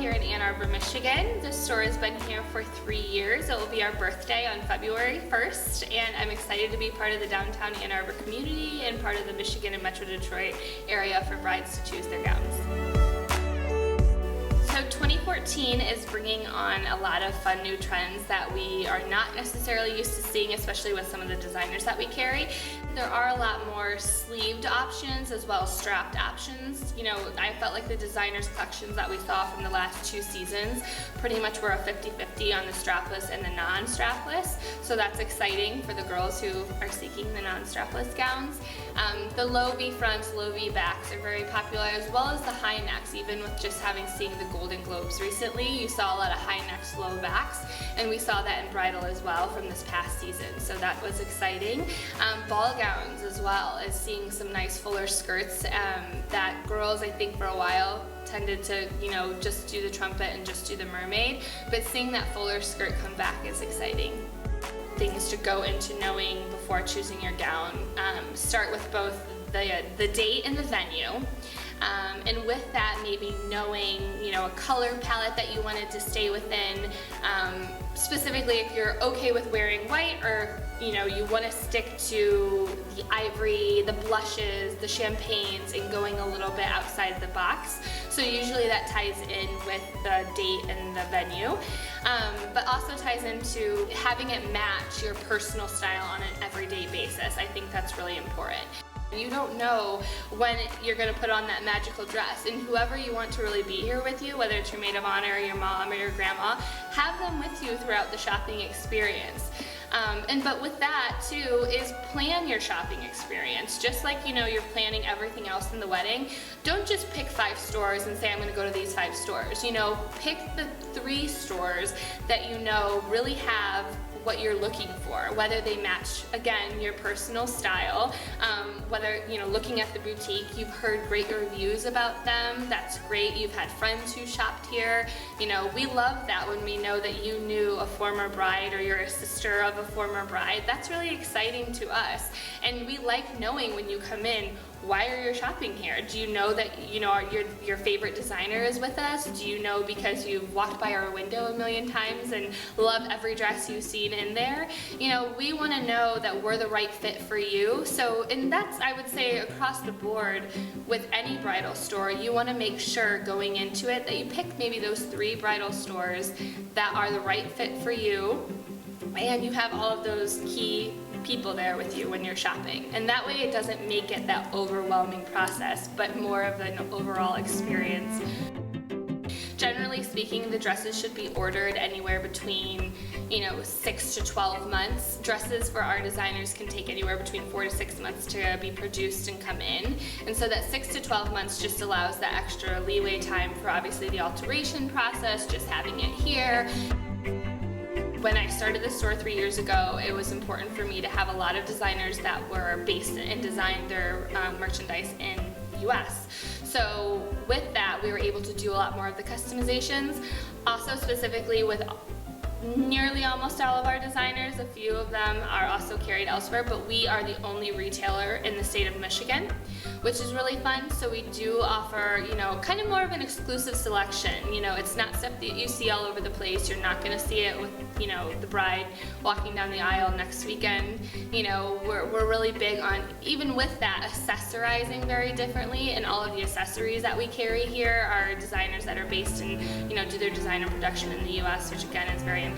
here in Ann Arbor, Michigan. The store has been here for 3 years. It will be our birthday on February 1st, and I'm excited to be part of the downtown Ann Arbor community and part of the Michigan and Metro Detroit area for brides to choose their gowns. So 2014 is bringing on a lot of fun new trends that we are not necessarily used to seeing, especially with some of the designers that we carry. There are a lot more sleeved options as well as strapped options. You know, I felt like the designers collections that we saw from the last 2 seasons pretty much were a 50-50 on the strapless and the non-strapless. So that's exciting for the girls who are seeking the non-strapless gowns. The low V fronts, low V backs are very popular, as well as the high necks. Even with just having seen the Golden Globes recently, you saw a lot of high necks, low backs, and we saw that in bridal as well from this past season. So that was exciting. Ball gowns as well, as seeing some nice fuller skirts that girls, I think, for a while tended to, you know, just do the trumpet and just do the mermaid, but seeing that fuller skirt come back is exciting. Things to go into knowing before choosing your gown. Start with both the date and the venue. And with that, maybe knowing, you know, a color palette that you wanted to stay within. Specifically, if you're okay with wearing white, or you know, you want to stick to the ivory, the blushes, the champagnes, and going a little bit outside the box. So usually that ties in with the date and the venue, but also ties into having it match your personal style on an everyday basis. I think that's really important. You don't know when you're going to put on that magical dress, and whoever you want to really be here with you, whether it's your maid of honor or your mom or your grandma, have them with you throughout the shopping experience. But with that too is plan your shopping experience. Just like, you know, you're planning everything else in the wedding, don't just pick 5 stores and say I'm going to go to these 5 stores. You know, pick the 3 stores that you know really have what you're looking for, whether they match, again, your personal style, whether, you know, looking at the boutique, you've heard great reviews about them, that's great. You've had friends who shopped here. You know, we love that when we know that you knew a former bride or you're a sister of a former bride. That's really exciting to us, and we like knowing when you come in, why are you shopping here? Do you know that, you know, your favorite designer is with us? Do you know because you've walked by our window a million times and love every dress you've seen in there? You know, we want to know that we're the right fit for you. So, and that's, I would say, across the board with any bridal store, you want to make sure going into it that you pick maybe those 3 bridal stores that are the right fit for you, and you have all of those key people there with you when you're shopping. And that way it doesn't make it that overwhelming process, but more of an overall experience. Generally speaking, the dresses should be ordered anywhere between, you know, 6 to 12 months. Dresses for our designers can take anywhere between 4 to 6 months to be produced and come in. And so that 6 to 12 months just allows that extra leeway time for obviously the alteration process, just having it here. When I started the store 3 years ago, it was important for me to have a lot of designers that were based and designed their merchandise in the US. So with that, we were able to do a lot more of the customizations. Also specifically with nearly almost all of our designers, a few of them are also carried elsewhere, but we are the only retailer in the state of Michigan, which is really fun. So we do offer, you know, kind of more of an exclusive selection. You know, it's not stuff that you see all over the place. You're not going to see it with, you know, the bride walking down the aisle next weekend. You know, we're really big on, even with that, accessorizing very differently, and all of the accessories that we carry here are designers that are based in, you know, do their design and production in the US, which again is very important.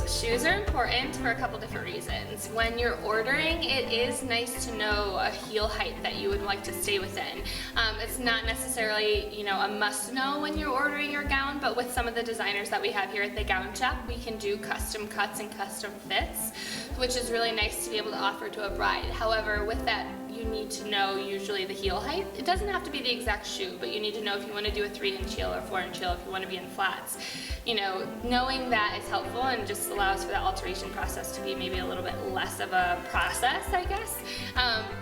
Shoes are important for a couple different reasons. When you're ordering, it is nice to know a heel height that you would like to stay within. It's not necessarily, you know, a must know when you're ordering your gown, but with some of the designers that we have here at the Gown Shop, we can do custom cuts and custom fits, which is really nice to be able to offer to a bride. However, with that, you need to know usually the heel height. It doesn't have to be the exact shoe, but you need to know if you want to do a 3-inch heel or 4-inch heel, if you want to be in flats. You know, knowing that is helpful and just allows for the alteration process to be maybe a little bit less of a process, I guess.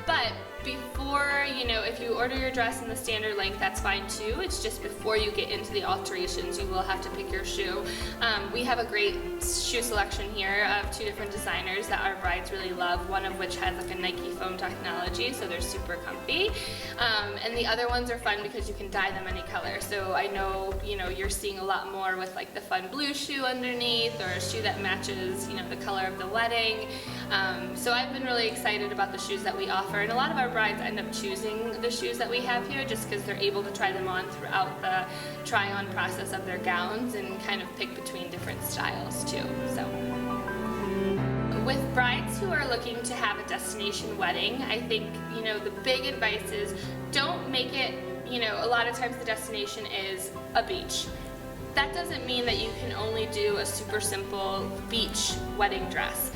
But before, you know, if you order your dress in the standard length, that's fine too. It's just before you get into the alterations, you will have to pick your shoe. We have a great shoe selection here of 2 different designers that our brides really love, one of which has like a Nike foam technology, so they're super comfy. And the other ones are fun because you can dye them any color. So I know, you know, you're seeing a lot more with like the fun blue shoe underneath, or a shoe that matches, you know, the color of the wedding. So I've been really excited about the shoes that we offer, and a lot of our brides end up choosing the shoes that we have here just because they're able to try them on throughout the try-on process of their gowns and kind of pick between different styles too. So with brides who are looking to have a destination wedding, I think, you know, the big advice is don't make it, you know, a lot of times the destination is a beach. That doesn't mean that you can only do a super simple beach wedding dress.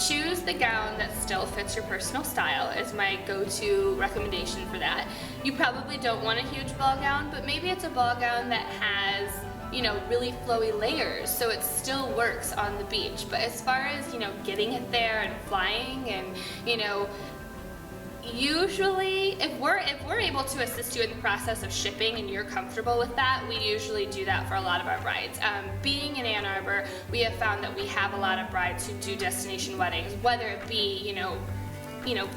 Choose the gown that still fits your personal style is my go-to recommendation for that. You probably don't want a huge ball gown, but maybe it's a ball gown that has, you know, really flowy layers, so it still works on the beach. But as far as, you know, getting it there and flying and, you know, usually if we're able to assist you in the process of shipping and you're comfortable with that, we usually do that for a lot of our brides. Being in Ann Arbor, we have found that we have a lot of brides who do destination weddings, whether it be, you know,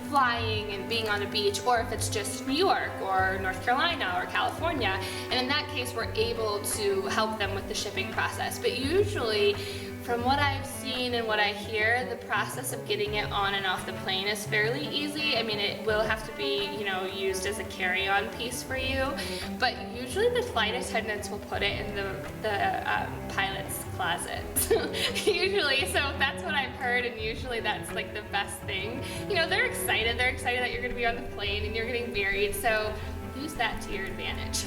flying and being on a beach, or if it's just New York or North Carolina or California. And in that case, we're able to help them with the shipping process. But usually, from what I've seen and what I hear, the process of getting it on and off the plane is fairly easy. I mean, it will have to be, you know, used as a carry-on piece for you, but usually the flight attendants will put it in the pilot's closet. Usually, so that's what I've heard, and usually that's like the best thing. You know, they're excited that you're gonna be on the plane and you're getting married, so use that to your advantage.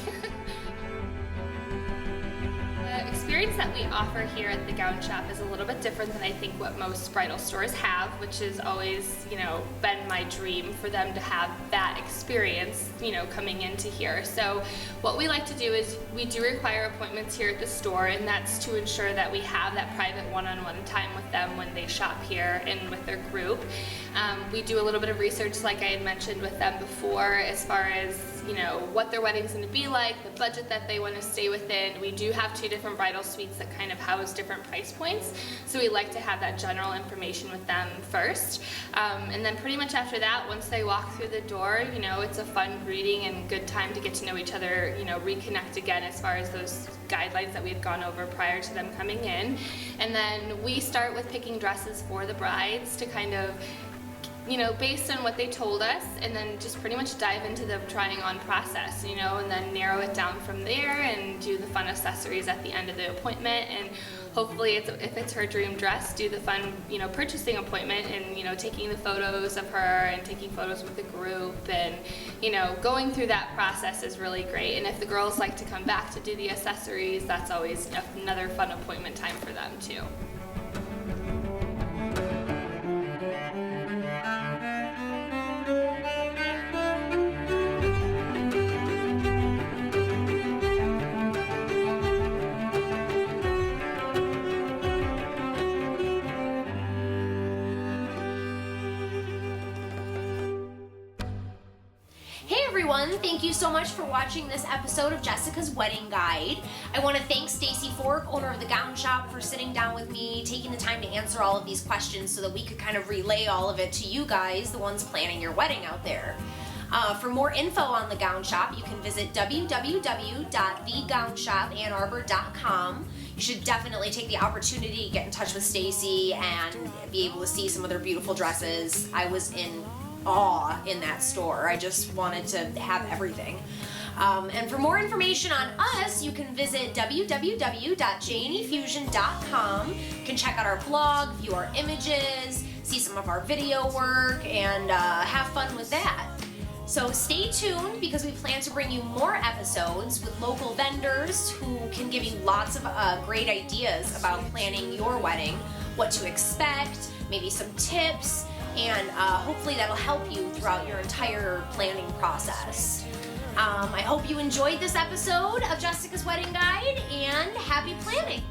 The experience that we offer here at the gown shop is a little bit different than I think what most bridal stores have, which has always, you know, been my dream for them to have that experience, you know, coming into here. So what we like to do is we do require appointments here at the store, and that's to ensure that we have that private one-on-one time with them when they shop here and with their group. We do a little bit of research, like I had mentioned, with them before, as far as, you know, what their wedding's going to be like, the budget that they want to stay within. We do have 2 different bridal suites that kind of house different price points, so we like to have that general information with them first. And then pretty much after that, once they walk through the door, you know, it's a fun greeting and good time to get to know each other, you know, reconnect again as far as those guidelines that we had gone over prior to them coming in. And then we start with picking dresses for the brides to kind of, you know, based on what they told us, and then just pretty much dive into the trying on process, you know, and then narrow it down from there and do the fun accessories at the end of the appointment. And hopefully, if it's her dream dress, do the fun, you know, purchasing appointment and, you know, taking the photos of her and taking photos with the group, and, you know, going through that process is really great. And if the girls like to come back to do the accessories, that's always another fun appointment time for them too. Thank you so much for watching this episode of Jessica's Wedding Guide. I want to thank Stacy Fork, owner of the Gown Shop, for sitting down with me, taking the time to answer all of these questions so that we could kind of relay all of it to you guys, the ones planning your wedding out there. For more info on the Gown Shop, you can visit www.thegownshopanarbor.com. You should definitely take the opportunity to get in touch with Stacy and be able to see some of their beautiful dresses. I was in awe in that store. I just wanted to have everything. And for more information on us, you can visit www.jnefusion.com. You can check out our blog, view our images, see some of our video work, and have fun with that. So stay tuned, because we plan to bring you more episodes with local vendors who can give you lots of great ideas about planning your wedding, what to expect, maybe some tips, and hopefully that'll help you throughout your entire planning process. I hope you enjoyed this episode of Jessica's Wedding Guide, and happy planning!